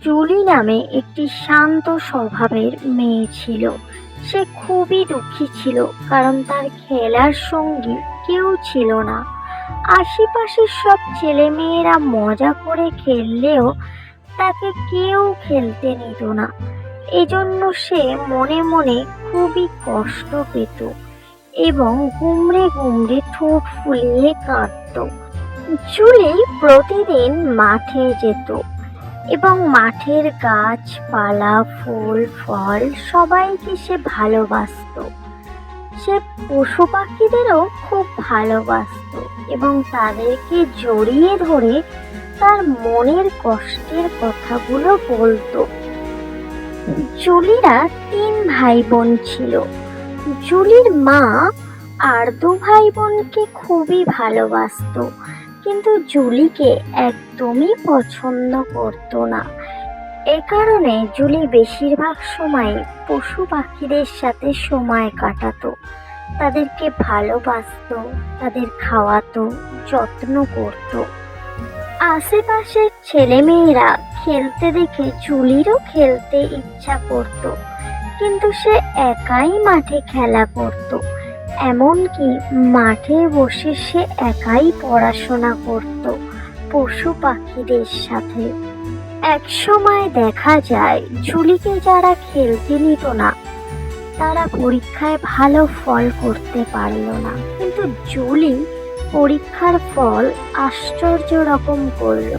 Julie নামে একটি শান্ত স্বভাবের মেয়ে ছিল। সে খুবই দুঃখী ছিল, কারণ তার খেলার সঙ্গী কেউ ছিল না। আশেপাশের সব ছেলেমেয়েরা মজা করে খেললেও তাকে কেউ খেলতে নিত না। এজন্য সে মনে মনে খুবই কষ্ট পেত এবং গুমড়ে গুমড়ে ঠোঁট ফুলিয়ে কাঁদত। জুলি প্রতিদিন মাঠে যেত এবং মাঠের গাছপালা, ফুল ফল সবাইকে সে ভালোবাসতো। সে পশু পাখিদেরও খুব ভালোবাসতো এবং তাদেরকে জড়িয়ে ধরে তার মনের কষ্টের কথাগুলো বলতো। জুলিরা 3 ভাই বোন ছিল। জুলির মা আর 2 ভাই বোনকে খুবই ভালোবাসতো, কিন্তু জুলিকে একদমই পছন্দ করতো না। এ কারণে জুলি বেশিরভাগ সময় পশু পাখিদের সাথে সময় কাটাতো, তাদেরকে ভালোবাসতো, তাদের খাওয়াতো, যত্ন করতো। আশেপাশের ছেলেমেয়েরা খেলতে দেখে জুলিরও খেলতে ইচ্ছা করত, কিন্তু সে একাই মাঠে খেলা করত। এমনকি মাঠে বসে সে একাই পড়াশোনা করত পশু পাখিদের সাথে। এক সময় দেখা যায় জুলিকে যারা খেলতে নিত না তারা পরীক্ষায় ভালো ফল করতে পারল না, কিন্তু জুলি পরীক্ষার ফল আশ্চর্য রকম করলো।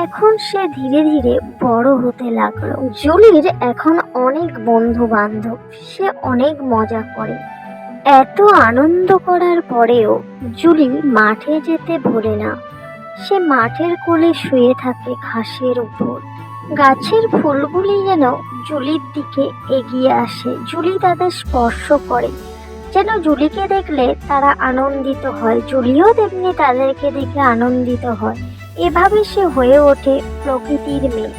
এখন সে ধীরে ধীরে বড় হতে লাগলো। জুলির এখন অনেক বন্ধু বান্ধব, সে অনেক মজা করে। এত আনন্দ করার পরেও জুলি মাঠে যেতে ভোলে না। সে মাঠের কোলে শুয়ে থাকে ঘাসের উপর। গাছের ফুলগুলি যেন জুলির দিকে এগিয়ে আসে। জুলি তাদের স্পর্শ করে, যেন জুলিকে দেখলে তারা আনন্দিত হয়, জুলিও তেমনি তাদেরকে দেখে আনন্দিত হয়। এভাবে সে হয়ে ওঠে প্রকৃতির মেয়ে।